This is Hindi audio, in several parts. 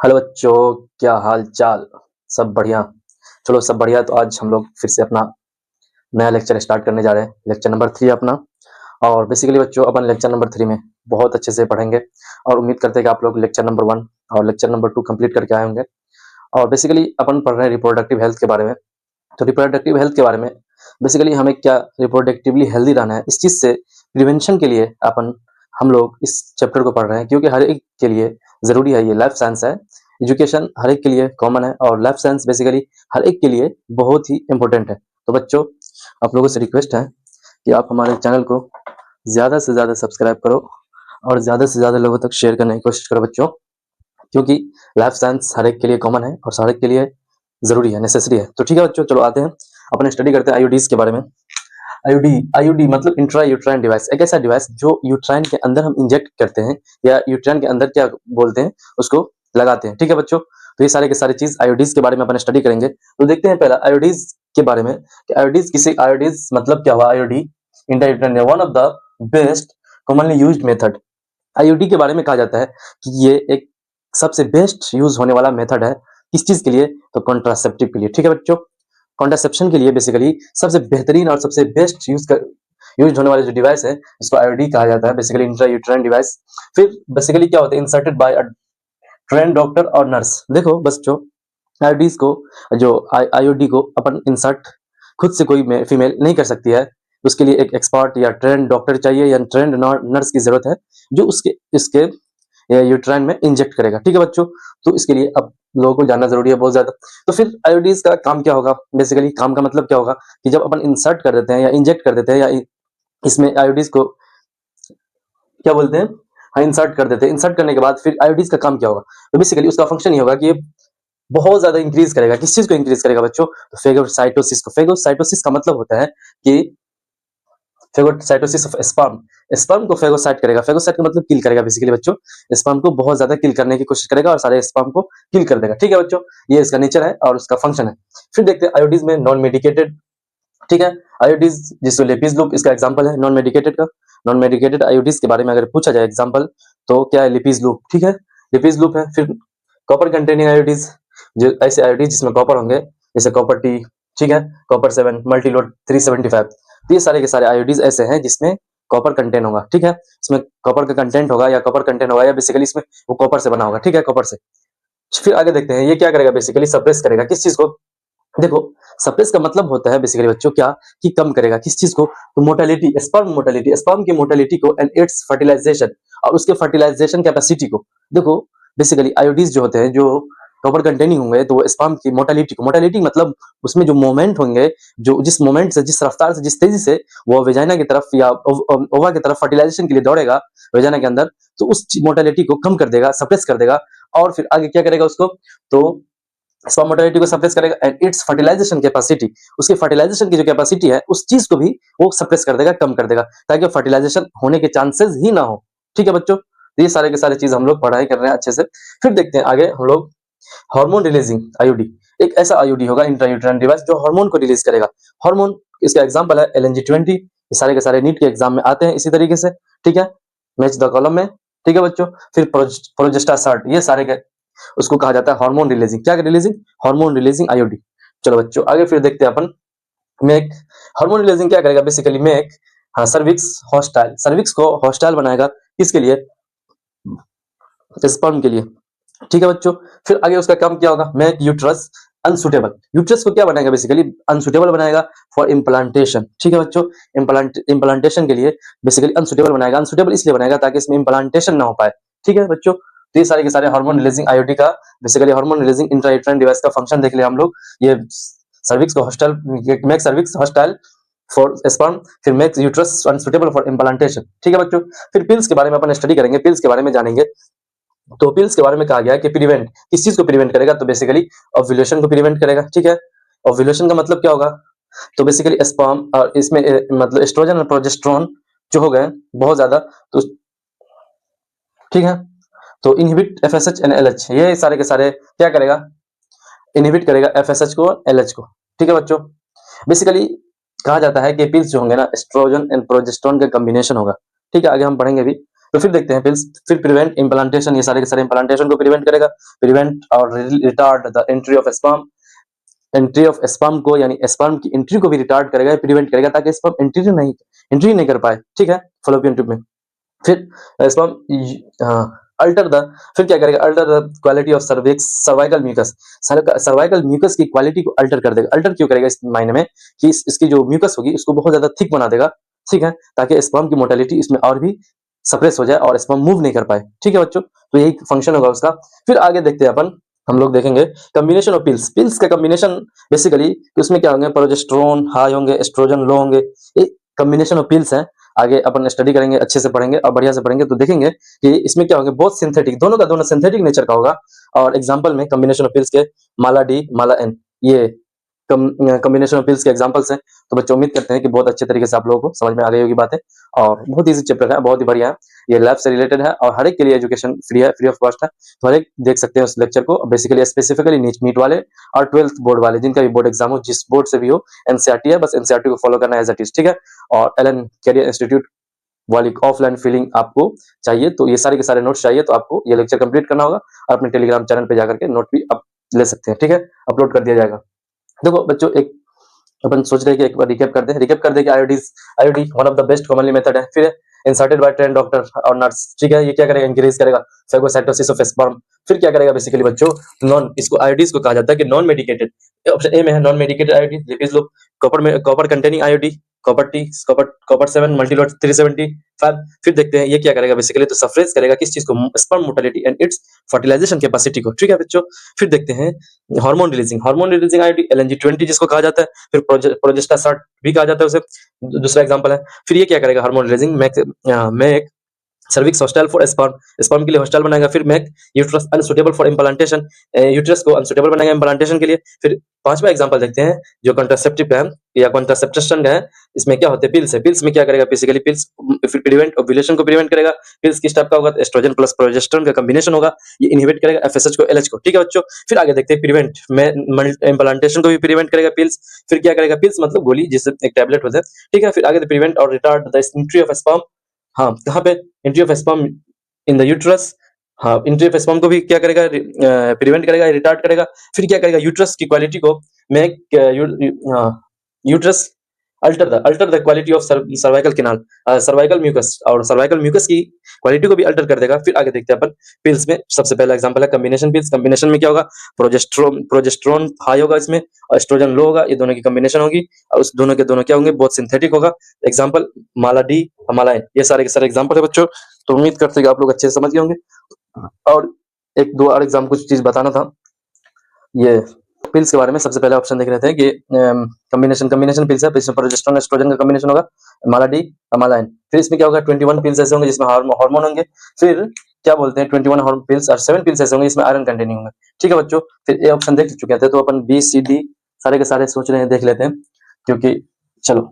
हेलो बच्चों, क्या हाल चाल। सब बढ़िया। चलो सब बढ़िया। तो आज हम लोग फिर से अपना नया लेक्चर स्टार्ट करने जा रहे हैं। लेक्चर नंबर 3 अपना। और बेसिकली बच्चों अपन लेक्चर नंबर 3 में बहुत अच्छे से पढ़ेंगे और उम्मीद करते हैं कि आप लोग लेक्चर नंबर 1 और लेक्चर नंबर 2 कंप्लीट करके आए होंगे। और बेसिकली अपन पढ़ रहे हैं रिप्रोडक्टिव हेल्थ के बारे में। तो रिप्रोडक्टिव हेल्थ के बारे में बेसिकली हमें क्या रिप्रोडक्टिवली हेल्दी रहना है, इस चीज़ से प्रिवेंशन के लिए अपन हम लोग इस चैप्टर को पढ़ रहे हैं, क्योंकि हर एक के लिए ज़रूरी है। ये लाइफ साइंस है। एजुकेशन हर एक के लिए कॉमन है और लाइफ साइंस बेसिकली हर एक के लिए बहुत ही इम्पोर्टेंट है। तो बच्चों, आप लोगों से रिक्वेस्ट है कि आप हमारे चैनल को ज़्यादा से ज़्यादा सब्सक्राइब करो और ज़्यादा से ज़्यादा लोगों तक शेयर करने की कोशिश करो बच्चों, क्योंकि लाइफ साइंस हर एक के लिए कॉमन है और हर एक के लिए ज़रूरी है, नेसेसरी है। तो ठीक है बच्चों, चलो आते हैं अपने स्टडी करते हैं आईयूडीज के बारे में। आईयूडी मतलब इंट्रा यूट्राइन डिवाइस, एक ऐसा डिवाइस जो यूट्राइन के अंदर हम इंजेक्ट करते हैं या यूट्राइन के अंदर क्या बोलते हैं उसको लगाते हैं। ठीक है बच्चों, तो ये सारे के सारे चीज आयोडीज के बारे में अपन स्टडी करेंगे। तो देखते हैं पहला आयोडीज के बारे में कि आयोडीज मतलब क्या हुआ। IUD intra uterine one of the best commonly used method. IUD के बारे में कहा जाता है कि ये एक सबसे बेस्ट यूज होने वाला मेथड है। किस चीज के लिए? तो कॉन्ट्रासेप्टिव के लिए। ठीक है बच्चों, कॉन्ट्रासेप्शन के लिए बेसिकली सबसे बेहतरीन और सबसे बेस्ट यूज होने वाले जो डिवाइस है इसको आईओडी कहा जाता है, बेसिकली इंट्रा यूट्राइन डिवाइस। फिर बेसिकली क्या होता है? Inserted by a train doctor और नर्स। देखो बच्चों, आईओडीज को जो आईओडी को अपन इंसर्ट खुद से कोई फीमेल नहीं कर सकती है। उसके लिए एक एक्सपर्ट या ट्रेंड डॉक्टर चाहिए या ट्रेंड नर्स की जरूरत है जो उसके इसके यूट्राइन में इंजेक्ट करेगा। ठीक है बच्चों, तो इसके लिए अब लोगों को जानना जरूरी है बहुत ज्यादा। तो फिर आयोडीज का काम क्या होगा? बेसिकली काम का मतलब क्या होगा कि जब अपन इंसर्ट कर देते हैं या इंजेक्ट कर देते हैं या इसमें आयोडीज को क्या बोलते हैं, हाँ इंसर्ट कर देते हैं। इंसर्ट करने के बाद फिर आयोडीज का काम क्या होगा? तो बेसिकली उसका फंक्शन ये होगा कि ये बहुत ज्यादा इंक्रीज करेगा। किस चीज को इंक्रीज करेगा बच्चों? तो फेगोसाइटोसिस को। फेगोसाइटोसिस का मतलब होता है कि फेगोसाइटोसिस ऑफ स्पर्म, स्पर्म को फेगोसाइट करेगा। फेगोसाइट का मतलब किल करेगा बेसिकली बच्चों। स्पर्म को बहुत ज्यादा किल करने की कोशिश करेगा और सारे स्पर्म को किल कर देगा। ठीक है बच्चों, ये इसका नेचर है और उसका फंक्शन है। फिर देखते हैं आयोडीज में नॉन मेडिकेटेड। ठीक है, आयोडीज जिसको लेपिस लूप इसका एग्जांपल है नॉन मेडिकेटेड का। नॉन मेडिकेटेड आयोडीज के बारे में अगर पूछा जाए एग्जांपल, तो क्या है? Lippes loop. ठीक है, लिपिस लूप है। फिर कॉपर कंटेनिंग आयोडीज, जो ऐसे आयोडीज जिसमें कॉपर होंगे, जैसे कॉपर टी, ठीक है, कॉपर 7, मल्टीलोड 375। तो ये सारे के सारे आयोडीज ऐसे हैं जिसमें कॉपर कंटेंट होगा। ठीक है, इसमें कॉपर का कंटेंट होगा या कॉपर कंटेंट होगा या बेसिकली इसमें वो कॉपर से बना होगा। ठीक है, कॉपर से। फिर आगे देखते हैं ये क्या करेगा? बेसिकली सप्रेस करेगा। किस चीज को? देखो, सप्रेस का मतलब होता है बेसिकली बच्चों क्या, कि कम करेगा। किस चीज को? तो मोर्टेलिटी, स्पर्म की मोर्टेलिटी को एंड इट्स फर्टिलाइजेशन, और उसके फर्टिलाइजेशन कैपेसिटी को। देखो बेसिकली आयोडीज जो होते हैं जो कॉपर कंटेनिंग होंगे, तो वो स्पर्म की मोर्टेलिटी मतलब उसमें जो मोमेंट होंगे, जो जिस मोमेंट से, जिस रफ्तार से, जिस तेजी से वो वेजाइना की तरफ या ओवा की तरफ फर्टिलाइजेशन के लिए दौड़ेगा वेजाइना के अंदर, तो उस मोर्टेलिटी को कम कर देगा, सप्रेस कर देगा। और फिर आगे क्या करेगा उसको? तो स्पर्म मोर्टेलिटी को सप्रेस करेगा एंड इट्स फर्टिलाइजेशन कैपेसिटी, उसकी फर्टिलाइजेशन की जो कैपेसिटी है उस चीज को भी वो सप्रेस कर देगा, कम कर देगा, ताकि फर्टिलाइजेशन होने के चांसेस ही ना हो। ठीक है बच्चों, तो ये सारे के सारे चीज हम लोग पढ़ाई कर रहे हैं अच्छे से। फिर देखते हैं आगे हम लोग हार्मोन रिलीजिंग आईयूडी। एक ऐसा आईयूडी होगा इंट्रायूट्राइन डिवाइस जो हार्मोन को रिलीज करेगा। हार्मोन, इसका एग्जांपल है LNG-20। ये सारे के सारे नीट के एग्जाम में आते हैं इसी तरीके से। ठीक है, मैच द कॉलम में। ठीक है बच्चों, फिर प्रोजेस्टासार्ट, ये सारे के उसको कहा जाता है हार्मोन रिलीजिंग। क्या रिलीजिंग? Hormone releasing IUD. चलो बच्चों आगे फिर देखते हैं अपन मेक। हार्मोन रिलीजिंग क्या करेगा? बेसिकली मेक, हाँ, सर्विक्स हॉस्टाइल, सर्विक्स को हॉस्टाइल बनाएगा। किसके लिए? स्पर्म के लिए। ठीक है बच्चों, फिर आगे उसका काम क्या होगा? मेक यूट्रस अनसुटेबल, यूट्रस को क्या बनाएगा? बेसिकली अनसुटेबल बनाएगा फॉर इम्प्लांटेशन। ठीक है बच्चों, इम्प्लांटेशन के लिए बेसिकली अनसुटेबल बनाएगा। अनसुटेबल इसलिए बनाएगा ताकि इसमें इम्प्लांटेशन ना हो पाए। ठीक है बच्चों, तो ये सारे के सारे हार्मोन रिलीजिंग आईओडी का, basically hormone releasing intrauterine device का फंक्शन देख लिया हम लोग। ये सर्विक्स को hostile, make cervix hostile for sperm, फिर make uterus unsuitable for implantation. ठीक है बच्चों, फिर पिल्स के बारे में अपन स्टडी करेंगे, पिल्स के बारे में जानेंगे। तो पिल्स के बारे में कहा गया है कि प्रिवेंट, किस चीज को प्रिवेंट करेगा? तो बेसिकली ओव्यूलेशन को प्रिवेंट करेगा। ठीक है, ओव्यूलेशन का मतलब क्या होगा? तो बेसिकली स्पर्म और इसमें मतलब एस्ट्रोजन और प्रोजेस्टेरोन जो हो गए बहुत ज्यादा, तो ठीक है, तो इनहिबिट एफएसएच एंड एलएच, ये सारे के सारे क्या करेगा? इनहिबिट करेगा एफएसएच को, एलएच को। ठीक है बच्चों, बेसिकली कहा जाता है कि पिल्स जो होंगे ना, एस्ट्रोजन एंड प्रोजेस्टेरोन का कॉम्बिनेशन होगा। ठीक है, आगे हम पढ़ेंगे भी तो फिर देखते हैं पिल्स, फिर प्रिवेंट इम्प्लांटेशन, ये सारे के सारे इम्प्लांटेशन को प्रिवेंट करेगा, प्रिवेंट और retard the entry of sperm, entry of sperm को यानी स्पर्म की एंट्री को भी रिटार्ड करेगा, प्रिवेंट करेगा ताकि स्पर्म एंट्री नहीं कर पाए, ठीक है, फॉलोपियन ट्यूब में। फिर स्पर्म अल्टर द, फिर क्या करेगा, alter the quality of cervix cervical mucus, cervical mucus की क्वालिटी को अल्टर कर देगा। अल्टर क्यों करेगा इस मायने में कि इसकी जो म्यूकस होगी उसको बहुत ज्यादा थिक बना देगा, ठीक है, ताकि स्पर्म की मोटेलिटी इसमें और भी सप्रेस हो जाए और स्पर्म मूव नहीं कर पाए, ठीक है बच्चों, तो यही फंक्शन होगा उसका। फिर आगे देखते हैं अपन, हम लोग देखेंगे कॉम्बिनेशन ऑफ पिल्स, पिल्स का कॉम्बिनेशन बेसिकली उसमें क्या होंगे, प्रोजेस्टेरोन हाई होंगे, एस्ट्रोजन लो होंगे, ये कॉम्बिनेशन ऑफ पिल्स हैं। आगे अपन स्टडी करेंगे, अच्छे से पढ़ेंगे और बढ़िया से पढ़ेंगे तो देखेंगे कि इसमें क्या होंगे, बहुत सिंथेटिक, दोनों का दोनों सिंथेटिक नेचर का होगा। और एग्जांपल में कॉम्बिनेशन ऑफ पिल्स के माला डी, माला एन, ये कॉम्बिनेशन ऑफ पिल्स के एग्जांपल्स हैं। तो बच्चों उम्मीद करते हैं कि बहुत अच्छे तरीके से आप लोगों को समझ में आ गई होगी बातें, और बहुत ईजी चैप्टर है, बहुत ही बढ़िया है, ये लैब से रिलेटेड है और हर एक के लिए एजुकेशन फ्री है, फ्री ऑफ कॉस्ट है, तो हर एक देख सकते हैं उस लेक्चर को। बेसिकली स्पेसिफिकली नीट वाले और 12th बोर्ड वाले, जिनका भी बोर्ड एग्जाम हो, जिस बोर्ड से भी हो, एनसीईआरटी है, बस एनसीईआरटी को फॉलो करना है एज इट इज, ठीक है। और एलन कैरियर इंस्टीट्यूट वाली ऑफलाइन फीलिंग आपको चाहिए तो ये सारे के सारे नोट्स चाहिए तो आपको ये लेक्चर कंप्लीट करना होगा और अपने टेलीग्राम चैनल पे जाकर के नोट भी आप ले सकते हैं, ठीक है, अपलोड कर दिया जाएगा। देखो बच्चों, एक अपन सोच रहे हैं कि एक बार रिकैप कर दे कि IOD one of the best commonly method है, फिर इंसर्टेड बाय ट्रेन डॉक्टर और नर्स, ठीक है, ये क्या करेगा, इंक्रीज करेगा फेगोसाइटोसिस ऑफ स्पर्म। फिर क्या करेगा बेसिकली बच्चों, नॉन, इसको आईओडीज को कहा जाता है कि नॉन मेडिकेटेड, ऑप्शन ए में है नॉन मेडिकेटेड आईओडी, लिपिज लो, कॉपर में copper containing IOD, copper T, copper 7 मल्टीलोट 375। फिर देखते हैं ये क्या करेगा बेसिकली, तो सफरेज करेगा किस चीज को, sperm motility and its fertilisation capacity को, ठीक है बच्चों। फिर देखते हैं हार्मोन रिलीजिंग आईओडी एलएनजी 20 जिसको कहा जाता है, फिर प्रोजेस्टा भी कहा जाता है उसे, दूसरा एग्जांपल है। फिर ये क्या करेगा, hormone releasing make cervix hostile for sperm, sperm के लिए हॉस्टाइल बनाएगा। फिर make uterus unsuitable for implantation, uterus को अनसुटेबल बनाएगा इम्प्लांटेशन के लिए। फिर पांचवा एग्जांपल देखते हैं जो कॉन्ट्रासेप्टिव है या कॉन्ट्रासेप्शन है, इसमें क्या होते हैं, पिल्स है, पिल्स में क्या करेगा बेसिकली, पिल्स फिर प्रिवेंट ओव्यूलेशन को प्रिवेंट करेगा। पिल्स किस टाइप का होगा, एस्ट्रोजन प्लस प्रोजेस्टेरोन का कॉम्बिनेशन होगा, ये इनहिबिट करेगा एफएसएच को एलएच को, ठीक है बच्चों। फिर आगे देखते हैं प्रिवेंट में इम्प्लांटेशन को भी प्रिवेंट करेगा पिल्स। फिर क्या करेगा, पिल्स मतलब गोली जिससे एक टैबलेट होता है, ठीक है। फिर आगे प्रिवेंट और retard the entry of sperm, हाँ कहाँ पे, entry of sperm in the uterus, हाँ एंट्री ऑफ स्पर्म को भी क्या करेगा, प्रिवेंट करेगा, रिटार्ड करेगा। फिर क्या करेगा, यूट्रस की क्वालिटी को make uterus alter the quality of cervical canal, cervical mucus, और सर्वाइकल म्यूकस की क्वालिटी को भी अल्टर कर देगा। फिर आगे देखते हैं अपन पिल्स में, सबसे पहला एग्जांपल है कॉम्बिनेशन पिल्स। कॉम्बिनेशन में क्या होगा, प्रोजेस्टेरोन हाई होगा इसमें और एस्ट्रोजन लो होगा, ये दोनों की कॉम्बिनेशन होगी और उस दोनों के दोनों क्या होंगे, बहुत सिंथेटिक होगा। एग्जांपल माला डी, माला एन, ये सारे के सारे एग्जांपल है बच्चों। तो उम्मीद करते हैं कि आप लोग अच्छे से समझ गए होंगे। और एक दो और एग्जाम कुछ चीज बताना था, ये पिल्स के बारे में। सबसे पहले ऑप्शन देख रहे थे कि कॉम्बिनेशन पिल्स है, इसमें प्रोजेस्टेरोन एस्ट्रोजन का कॉम्बिनेशन होगा, माला डी माला एन। फिर इसमें क्या होगा, 21 पिल्स ऐसे होंगे जिसमें हार्मोन होंगे। फिर क्या बोलते हैं, 21 पिल्स और 7 पिल्स ऐसे होंगे जिसमें आयरन कंटेनिंग होंगे, ठीक है बच्चों। फिर ए ऑप्शन देख चुके थे, तो अपन बी सी डी सारे के सारे सोच रहे हैं, देख लेते हैं, क्योंकि चलो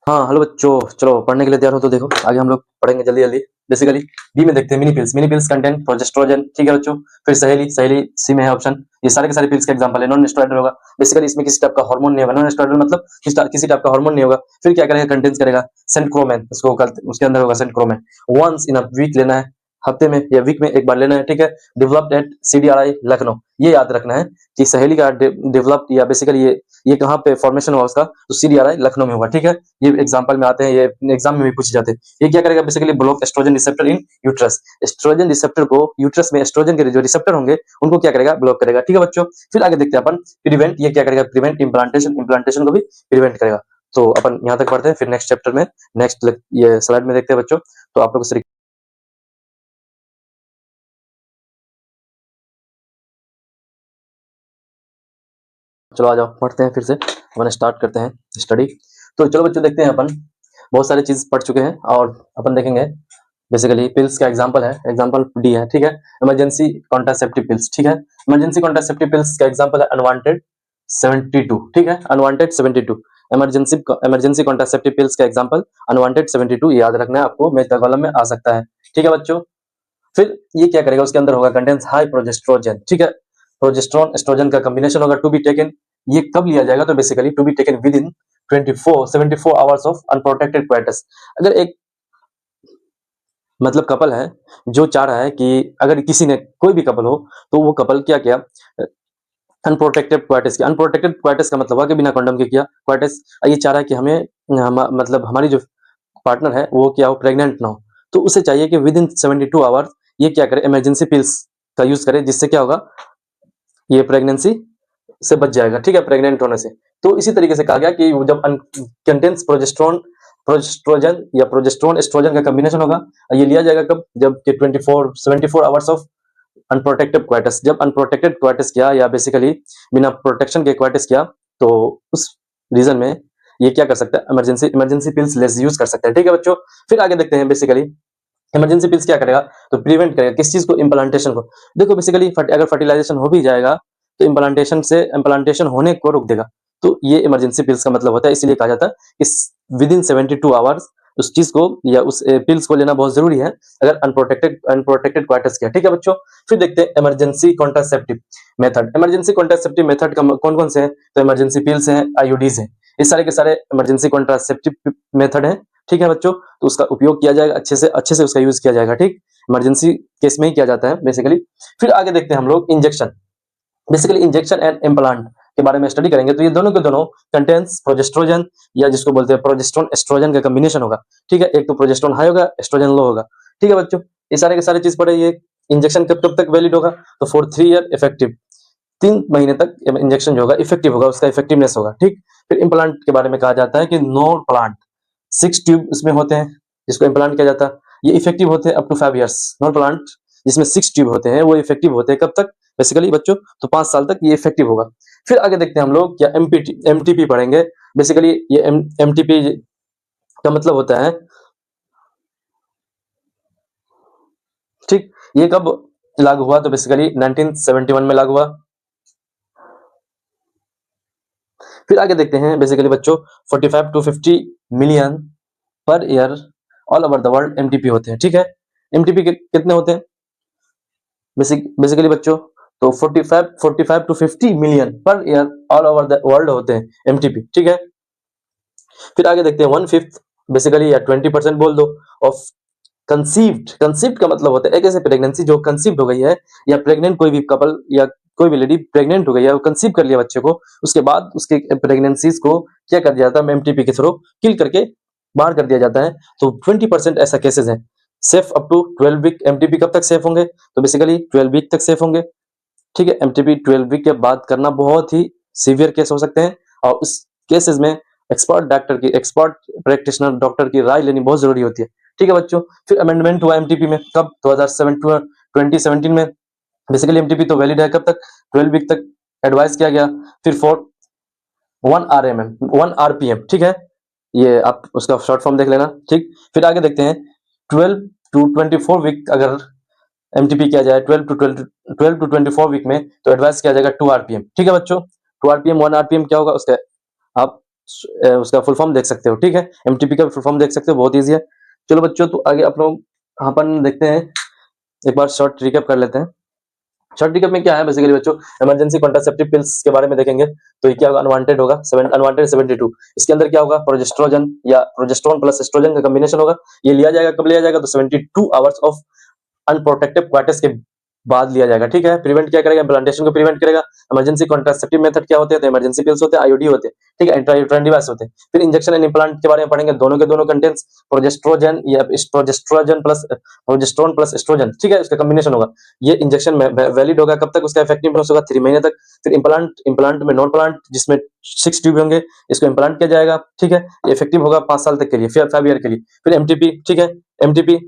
हाँ हेलो बच्चों, चलो पढ़ने के लिए तैयार हो तो देखो आगे हम लोग पढ़ेंगे जल्दी जल्दी। बेसिकली बी में देखते हैं मिनी पिल्स कंटेंट प्रोजेस्टेरोन, ठीक है बच्चों। फिर सहेली सी में है ऑप्शन, ये सारे के सारे पिल्स का एग्जांपल है। नॉन स्टेरॉइडल होगा, बेसिकली इसमें किसी टाइप का हार्मोन नहीं होगा, नॉन स्टेरॉइडल मतलब किसी टाइप का हार्मोन नहीं होगा। फिर क्या करेगा, कंटेंस करेगा सेंट्रोमेन, उसके अंदर होगा सेंट्रोमेन। वंस इन अ वीक लेना है, हफ्ते में या वीक में एक बार लेना है, ठीक है। डेवलप्ड एट सीडीआरआई लखनऊ, ये याद रखना है कि सहेली का डेवलप्ड या बेसिकली ये कहाँ पे फॉर्मेशन हुआ उसका, तो सीडीआरआई लखनऊ में हुआ, ठीक है। ये एग्जांपल में आते हैं, ये एग्जाम में भी पूछे जाते हैं। ये क्या करेगा basically, block estrogen receptor in uterus, estrogen receptor को यूट्रस में एस्ट्रोजन के जो रिसेप्टर होंगे उनको क्या करेगा, ब्लॉक करेगा, ठीक है बच्चों। फिर आगे देखते हैं अपन प्रिवेंट, ये क्या करेगा, प्रिवेंट इम्प्लांटेशन को भी प्रिवेंट करेगा। तो अपन यहाँ तक पढ़ते हैं, फिर नेक्स्ट चैप्टर में नेक्स्ट ये स्लाइड में देखते हैं बच्चों। तो आप लोग चलो आ जाओ पढ़ते हैं, फिर से अपन स्टार्ट करते हैं स्टडी। तो चलो बच्चों देखते हैं, अपन बहुत सारी चीज पढ़ चुके हैं और अपन देखेंगे बेसिकली पिल्स का एग्जांपल है, एग्जांपल डी है, ठीक है। इमरजेंसी कॉन्ट्रासेप्टिव पिल्स, ठीक है। इमरजेंसी कॉन्ट्रासेप्टिव पिल्स का एग्जांपल है अनवांटेड 72, ठीक है, अनवांटेड 72। इमरजेंसी कॉन्ट्रासेप्टिव पिल्स का एग्जांपल अनवांटेड 72, याद रखना है आपको, मैथ का कॉलम में आ सकता है, ठीक है बच्चों। फिर ये क्या करेगा, उसके अंदर होगा कंटेंस हाई प्रोजेस्ट्रोजन, ठीक है। प्रोजेस्टेरोन एस्ट्रोजन का कॉम्बिनेशन होगा, टू बी टेकन, ये कब लिया जाएगा, तो basically to be taken within 74 hours of unprotected coitus. अगर एक मतलब कपल है जो चाह रहा है कि अगर किसी ने कोई भी कपल हो तो वो कपल क्या किया, अनप्रोटेक्टेड क्वाइटिस किया। अनप्रोटेक्टेड क्वाइटिस का मतलब हुआ कि बिना कंडोम के किया क्वाइटिस। ये चाह रहा है कि मतलब हमारी जो पार्टनर है वो क्या हो, प्रेग्नेंट ना हो, तो उसे चाहिए कि विद इन 72 आवर्स ये क्या करे, इमरजेंसी पिल्स का यूज करे, जिससे क्या होगा, ये प्रेगनेंसी से बच जाएगा, ठीक है, प्रेग्नेंट होने से। तो इसी तरीके से कहा गया कि जब कंटेंस प्रोजेस्ट्रोजन या प्रोजेस्ट्रोन एस्ट्रोजन का कॉम्बिनेशन होगा, ये लिया जाएगा कब, जब कि 74 आवर्स ऑफ अनप्रोटेक्टेड क्वाइटस, जब अनप्रोटेक्टेड क्वाइटस किया या बेसिकली बिना प्रोटेक्शन के क्वाइटस किया, तो उस रीजन में ये क्या कर सकता है, इमरजेंसी पिल्स लेस यूज कर सकता है, ठीक है बच्चों। फिर आगे देखते हैं, बेसिकली इमरजेंसी पिल्स क्या करेगा, तो प्रिवेंट करेगा किस चीज को, इम्प्लांटेशन को। देखो बेसिकली अगर फर्टिलाइजेशन हो भी जाएगा तो इम्प्लांटेशन होने को रोक देगा। तो ये इमरजेंसी पिल्स का मतलब होता है, इसलिए कहा जाता है कि विद इन 72 आवर्स उस चीज को या उस पिल्स को लेना बहुत जरूरी है अगर अनप्रोटेक्टेड क्वार्टर्स किया, ठीक है बच्चों। फिर देखते हैं emergency contraceptive method. Emergency contraceptive method कौन कौन से हैं, तो इमरजेंसी पिल्स हैं, आईयूडीज हैं, ये सारे के सारे इमरजेंसी कॉन्ट्रासेप्टिव मेथड है, ठीक है बच्चों। तो उसका उपयोग किया जाएगा, अच्छे से उसका यूज किया जाएगा, ठीक, इमरजेंसी केस में ही किया जाता है बेसिकली। फिर आगे देखते हैं हम लोग injection. Basically injection and implant के बारे में स्टडी करेंगे, तो ये दोनों के दोनों कंटेंस प्रोजेस्ट्रोजन या जिसको बोलते हैं प्रोजेस्ट्रोन एस्ट्रोजन का कॉम्बिनेशन होगा, ठीक है। एक तो प्रोजेस्ट्रोन हाई होगा, एस्ट्रोजन लो होगा, ठीक है बच्चों। ये सारे के सारे चीज पढ़े। ये इंजेक्शन कब तक वैलिड होगा, तो फॉर 3 ईयर इफेक्टिव, 3 महीने तक इंजेक्शन जो होगा इफेक्टिव होगा, उसका इफेक्टिवनेस होगा, ठीक। फिर इम्प्लांट के बारे में कहा जाता है कि नो प्लांट 6 ट्यूब इसमें होते हैं जिसको इम्प्लांट किया जाता है, ये इफेक्टिव होते हैं up to 5 years. Norplant जिसमें 6 ट्यूब होते हैं वो इफेक्टिव होते हैं कब तक, बेसिकली बच्चों, तो 5 साल तक ये इफेक्टिव होगा। फिर आगे देखते हैं हम लोग क्या एमटीपी पढ़ेंगे। बेसिकली ये एमटीपी का मतलब होता है, ठीक, ये कब लागू हुआ, तो बेसिकली 1971 में लागू हुआ। फिर आगे देखते हैं बेसिकली बच्चों 45 to 50 million per year all over the world MTP होते हैं, ठीक है। एमटीपी कितने होते हैं बेसिकली बच्चों, तो 45 to 50 million per year all over the world होते हैं एमटीपी, ठीक है। फिर आगे देखते हैं 1/5 बेसिकली या 20% बोल दो ऑफ कंसीव्ड का मतलब होता है एक ऐसे प्रेगनेंसी जो कंसीव्ड हो गई है, या प्रेग्नेंट कोई भी कपल या कोई भी लेडी प्रेग्नेंट हो गई है, वो कंसीव कर लिया बच्चे को, उसके बाद उसके प्रेगनेंसीज को क्या कर दिया जाता है, एमटीपी के थ्रू किल करके बाहर कर दिया जाता है। तो 20% ऐसा केसेस है। Safe up to 12 week, MTP कब तक सेफ होंगे, तो बेसिकली 12 वीक तक सेफ होंगे, ठीक है। एमटीपी 12 वीक के बाद करना बहुत ही सीवियर केस हो सकते हैं, और उस केसेस में एक्सपर्ट प्रैक्टिशनर डॉक्टर की राय लेनी बहुत जरूरी होती है, ठीक है बच्चों। फिर अमेंडमेंट हुआ एमटीपी में कब, 2017 में। बेसिकली एमटीपी तो वैलिड है कब तक, 12 वीक तक एडवाइस किया गया। फिर फॉर 1 आरपीएम, ठीक है, ये आप उसका शॉर्ट फॉर्म देख लेना, ठीक। फिर आगे देखते हैं 12 टू 24 वीक अगर एमटीपी किया जाए, 12 टू 24 वीक में, तो एडवाइस किया जाएगा 2 आरपीएम, ठीक है बच्चों। 2 आरपीएम 1 आरपीएम क्या होगा, उसका आप उसका फुल फॉर्म देख सकते हो, ठीक है। एमटीपी का फुल फॉर्म देख सकते हो, बहुत ईजी है। चलो बच्चों, तो आगे आप लोग अपन देखते हैं, एक बार शॉर्ट रिकैप कर लेते हैं। शॉर्ट रिकैप में क्या है बेसिकली बच्चों, इमरजेंसी कॉन्ट्रासेप्टिव पिल्स के बारे में देखेंगे। तो ये क्या होगा, अनवांटेड होगा, अनवांटेड 72। इसके अंदर क्या होगा, प्रोजेस्ट्रोजन या प्रोजेस्ट्रोन प्लस एस्ट्रोजन का कॉम्बिनेशन होगा। ये लिया जाएगा कब लिया जाएगा, तो 72 आवर्स ऑफ अनप्रोटेक्टेड क्वार्टर्स के बाद लिया जाएगा, ठीक है। प्रिवेंट क्या करेगा, इम्प्लांटेशन को प्रिवेंट करेगा। इमरजेंसी कॉन्ट्रासेप्टिव मेथड क्या होते हैं, तो इमरजेंसी पिल्स होते हैं, आईयूडी होते हैं, ठीक है, इंट्रायूटेराइन डिवाइस होते हैं। फिर इंजेक्शन एंड इम्प्लांट के बारे में पढ़ेंगे, दोनों के दोनों कंटेंट्स प्रोजेस्ट्रोजन या progestogen plus progesterone plus estrogen, ठीक है, उसका कॉम्बिनेशन होगा। ये इंजेक्शन में वैलिड होगा कब तक, उसका इफेक्टिवनेस होगा 3 महीने तक। फिर इम्प्लांट में नॉन प्लांट जिसमें 6 ट्यूब होंगे, इसको इम्प्लांट किया जाएगा, ठीक है, इफेक्टिव होगा 5 साल तक के लिए, फिर 5 ईयर के लिए। फिर एमटीपी, ठीक है, एमटीपी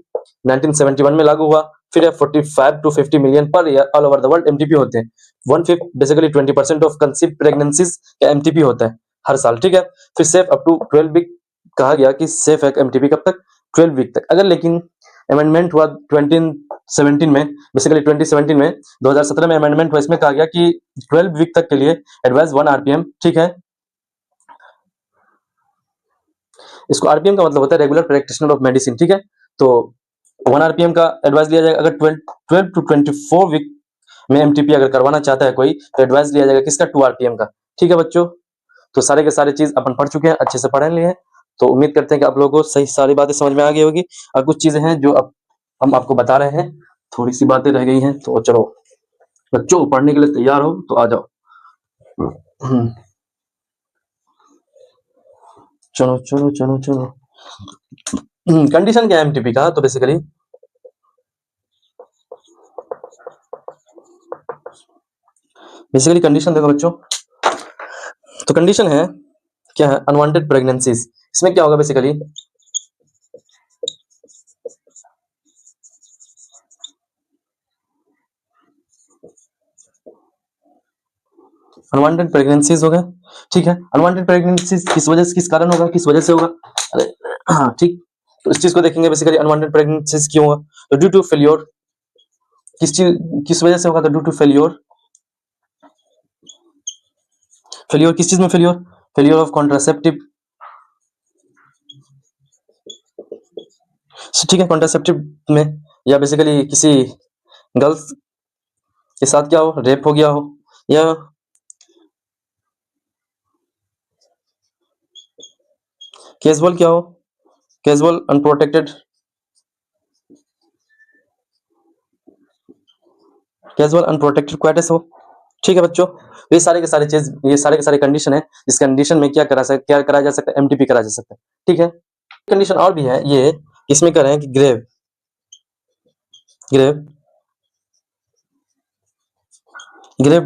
1971 में लागू हुआ। फिर 45 to 50 million per year all over the world MTP होते हैं। 1/5 बेसिकली 20% ऑफ कंसीव प्रेगनेंसीज का एमटीपी होता है हर साल, ठीक है। फिर सेफ अप टू 12 वीक कहा गया कि सेफ है एमटीपी कब तक, 12 वीक तक। अगर लेकिन अमेंडमेंट हुआ 2017 में, बेसिकली 2017 में, 2017 में अमेंडमेंट हुआ, इसमें कहा गया कि 12 वीक तक के लिए एडवाइस 1 आरपीएम, ठीक है। इसको आरपीएम का मतलब होता है रेगुलर प्रैक्टिशनर ऑफ मेडिसिन, ठीक है। तो 1 आरपीएम का एडवाइस लिया जाएगा। अगर 12 टू 24 वीक में एमटीपी अगर करवाना चाहता है कोई, तो एडवाइस लिया जाएगा किसका, 2 आरपीएम का, ठीक है बच्चों। तो सारे के सारे चीज अपन पढ़ चुके हैं, अच्छे से पढ़ लिए हैं। तो उम्मीद करते हैं कि आप लोगों को सही सारी बातें समझ में आ गई होगी। और कुछ चीजें हैं जो अब हम आपको बता रहे हैं, थोड़ी सी बातें रह गई हैं, तो चलो बच्चों पढ़ने के लिए तैयार हो तो आ जाओ। चलो चलो चलो चलो। कंडीशन क्या है एमटीपी का? तो बेसिकली कंडीशन देखो बच्चों, तो कंडीशन है क्या है? Unwanted pregnancies. इसमें क्या होगा बेसिकली? अनवांटेड प्रेगनेंसीज होगा, ठीक है। अनवांटेड प्रेगनेंसीज किस वजह से, किस कारण होगा, किस वजह से होगा? अरे हाँ ठीक, तो इस चीज को देखेंगे बेसिकली अनवांटेड प्रेगनेंसीज क्यों होगा। तो ड्यू टू फेल्योर, किस चीज, किस वजह से होगा? तो ड्यू टू फेल्योर। फेल्योर किस चीज में? फेल्योर, फेल्योर ऑफ कॉन्ट्रासेप्टिव, ठीक है, कॉन्ट्रासेप्टिव में, या बेसिकली किसी गर्ल्स के साथ क्या हो, रेप हो गया हो, या कैजुअल क्या हो, casual unprotected, casual unprotected coitus हो, ठीक है बच्चों। ये सारे के सारे चीज, ये सारे के सारे कंडीशन है, इस कंडीशन में क्या कराया जा सकता है? एमटीपी कराया जा सकता है, ठीक है। कंडीशन और भी है, ये इसमें कह रहे हैं कि grave, grave, grave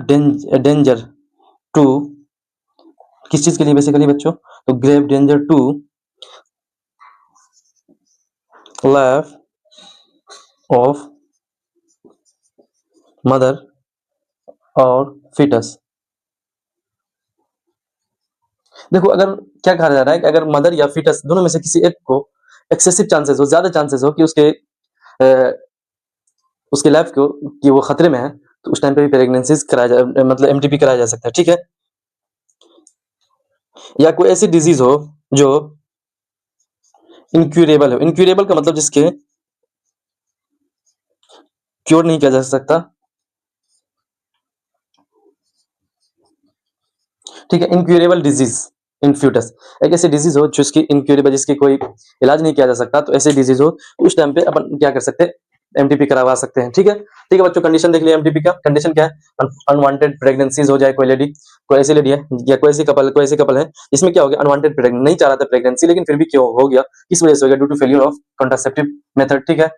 danger to, किस चीज के लिए बेसिकली बच्चों? तो grave danger to life of mother और फीटस। देखो अगर क्या कहा जा रहा है कि अगर मदर या फीटस दोनों में से किसी एक को एक्सेसिव चांसेस हो, ज्यादा चांसेस हो कि उसके लाइफ को कि वो खतरे में है, तो उस टाइम पे भी प्रेगनेंसीज कराया जा, मतलब एमटीपी कराया जा सकता है, ठीक है। या कोई ऐसी डिजीज हो जो इनक्यूरेबल हो, इनक्यूरेबल का मतलब जिसके क्योर नहीं किया जा सकता, ठीक है। इनक्यूरेबल डिजीज इन फ्यूटस, एक ऐसी डिजीज हो जिसकी इनक्यूरेबल, जिसकी कोई इलाज नहीं किया जा सकता, तो ऐसी डिजीज हो तो उस टाइम पे अपन क्या कर सकते हैं? एमटीपी करवा सकते हैं, ठीक है। ठीक है बच्चों, कंडीशन देख लिया एमटीपी का। कंडीशन क्या है? अनवांटेड प्रेगनेंसीज हो जाए, कोई लेडी, कोई ऐसी लेडी है या कोई ऐसी कपल है इसमें क्या हो गया? अनवांटेड प्रेगनेंसी, नहीं चाह रहा था प्रेगनेंसी, लेकिन फिर भी क्यों हो गया? किस वजह से हो गया? Due to failure of contraceptive method, ठीक है।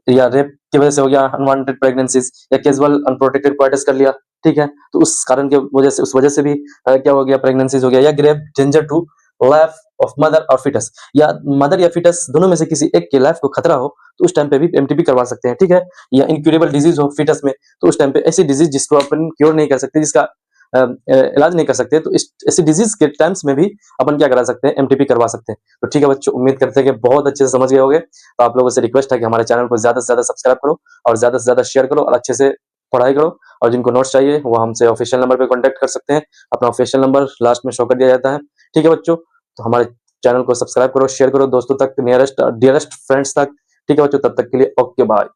या रेप की वजह से हो गया अनवांटेड प्रेगनेंसीज, या कैजुअल अनप्रोटेक्टेड क्वाइटस कर लिया, ठीक है। तो उस कारण के वजह से, उस वजह से भी क्या हो गया? प्रेगनेंसीज हो गया। या grave danger to life of mother और फीटस, या मदर या फीटस दोनों में से किसी एक के लाइफ को खतरा हो, तो उस टाइम पे भी एमटीपी करवा सकते हैं, ठीक है। या इनक्यूरेबल डिजीज हो फीटस में, तो उस टाइम पे ऐसी डिजीज जिसको अपन क्योर नहीं कर सकते, जिसका इलाज नहीं कर सकते, तो इस ऐसी डिजीज के टाइम्स में भी अपन क्या करा सकते हैं? एमटीपी करवा सकते हैं। तो ठीक है बच्चों, उम्मीद करते हैं कि बहुत अच्छे से समझ गए होंगे। तो आप लोगों से रिक्वेस्ट है कि हमारे चैनल को ज्यादा से ज्यादा सब्सक्राइब करो और ज्यादा से ज्यादा शेयर करो और अच्छे से पढ़ाई करो। और जिनको नोट्स चाहिए वो हमसे ऑफिशियल नंबर पे कांटेक्ट कर सकते हैं, अपना ऑफिशियल नंबर लास्ट में शो कर दिया जाता है, ठीक है बच्चों। तो हमारे चैनल को सब्सक्राइब करो, शेयर करो दोस्तों तक, नियरेस्ट डियरेस्ट फ्रेंड्स तक, ठीक है बच्चों। तब तक के लिए ओके बाय।